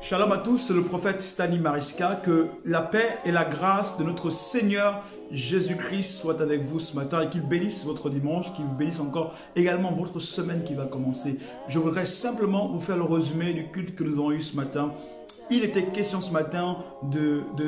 Shalom à tous, c'est le prophète Stani Mariska. Que la paix et la grâce de notre Seigneur Jésus-Christ soient avec vous ce matin et qu'il bénisse votre dimanche, qu'il bénisse encore également votre semaine qui va commencer. Je voudrais simplement vous faire le résumé du culte que nous avons eu ce matin. Il était question ce matin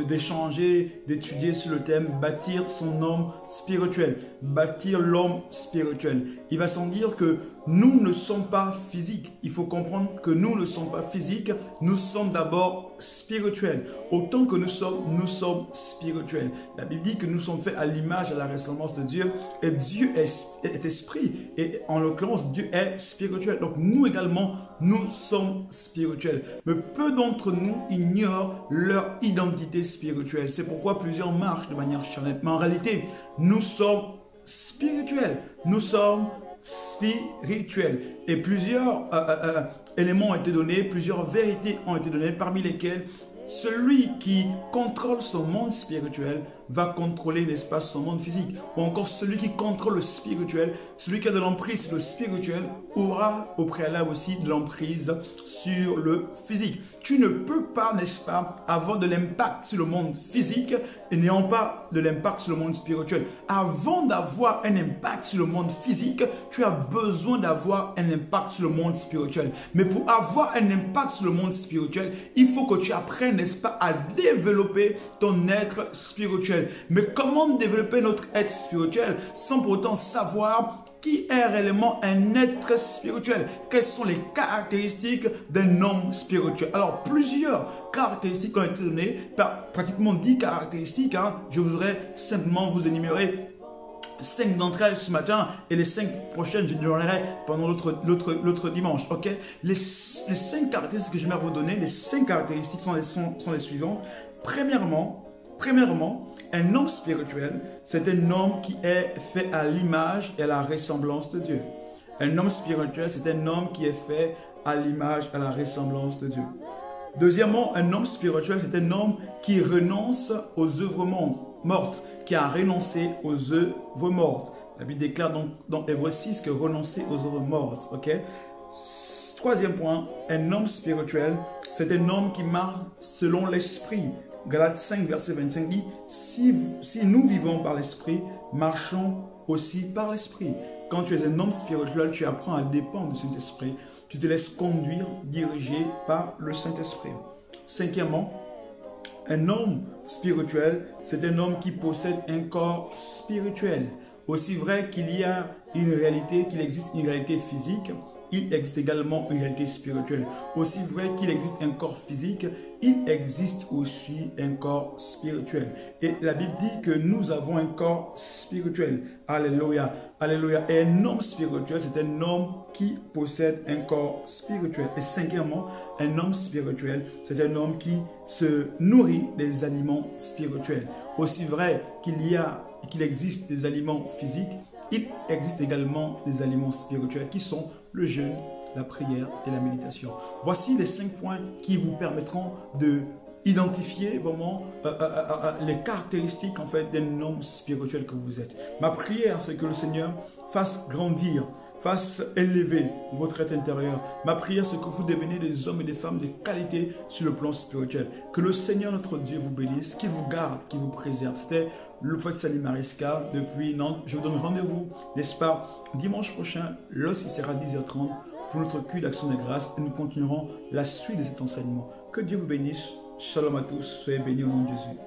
d'échanger, d'étudier sur le thème « Bâtir son homme spirituel ». Bâtir l'homme spirituel. Il va sans dire que nous ne sommes pas physiques. Il faut comprendre que nous ne sommes pas physiques. Nous sommes d'abord spirituels. Autant que nous sommes spirituels. La Bible dit que nous sommes faits à l'image et à la ressemblance de Dieu. Et Dieu est esprit. Et en l'occurrence, Dieu est spirituel. Donc nous également, nous sommes spirituels. Mais peu d'entre nous ignorent leur identité spirituelle. C'est pourquoi plusieurs marchent de manière charnelle. Mais en réalité, nous sommes spirituels. Nous sommes spirituels. Et plusieurs éléments ont été donnés, plusieurs vérités ont été données, parmi lesquelles celui qui contrôle son monde spirituel va contrôler, n'est-ce pas, son monde physique. Ou encore celui qui contrôle le spirituel, celui qui a de l'emprise sur le spirituel, aura au préalable aussi de l'emprise sur le physique. Tu ne peux pas, n'est-ce pas, avoir de l'impact sur le monde physique et n'ayant pas de l'impact sur le monde spirituel. Avant d'avoir un impact sur le monde physique, tu as besoin d'avoir un impact sur le monde spirituel. Mais pour avoir un impact sur le monde spirituel, il faut que tu apprennes, n'est-ce pas, à développer ton être spirituel. Mais comment développer notre être spirituel sans pour autant savoir qui est réellement un être spirituel? Quelles sont les caractéristiques d'un homme spirituel? Alors, plusieurs caractéristiques ont été données, pratiquement 10 caractéristiques. Je voudrais simplement vous énumérer 5 d'entre elles ce matin et les 5 prochaines, je l'énumérerai pendant l'autre dimanche. Ok? Les 5 caractéristiques que j'aimerais vous donner, les 5 caractéristiques sont les suivantes. Premièrement, un homme spirituel, c'est un homme qui est fait à l'image et à la ressemblance de Dieu. Un homme spirituel, c'est un homme qui est fait à l'image et à la ressemblance de Dieu. Deuxièmement, un homme spirituel, c'est un homme qui renonce aux œuvres mortes, qui a renoncé aux œuvres mortes. La Bible déclare dans Hébreux 6 que renoncer aux œuvres mortes. Ok? Troisième point, un homme spirituel, c'est un homme qui marche selon l'esprit. Galates 5, verset 25 dit, si nous vivons par l'esprit, marchons aussi par l'esprit. Quand tu es un homme spirituel, tu apprends à dépendre du Saint-Esprit. Tu te laisses conduire, diriger par le Saint-Esprit. Cinquièmement, un homme spirituel, c'est un homme qui possède un corps spirituel. Aussi vrai qu'il y a une réalité, qu'il existe une réalité physique, il existe également une réalité spirituelle. Aussi vrai qu'il existe un corps physique, il existe aussi un corps spirituel. Et la Bible dit que nous avons un corps spirituel. Alléluia. Alléluia. Et un homme spirituel, c'est un homme qui possède un corps spirituel. Et cinquièmement, un homme spirituel, c'est un homme qui se nourrit des aliments spirituels. Aussi vrai qu'il existe des aliments physiques, il existe également des aliments spirituels qui sont le jeûne, la prière et la méditation. Voici les 5 points qui vous permettront de identifier vraiment les caractéristiques en fait d'un homme spirituel que vous êtes. Ma prière, c'est que le Seigneur fasse grandir, fasse élever votre être intérieur. Ma prière, c'est que vous deveniez des hommes et des femmes de qualité sur le plan spirituel. Que le Seigneur, notre Dieu, vous bénisse, qu'il vous garde, qu'il vous préserve. C'était le prophète Stani Mariska depuis Nantes. Je vous donne rendez-vous, n'est-ce pas, dimanche prochain, lorsqu'il sera 10h30, pour notre culte d'action de grâce. Et nous continuerons la suite de cet enseignement. Que Dieu vous bénisse. Shalom à tous. Soyez bénis au nom de Jésus.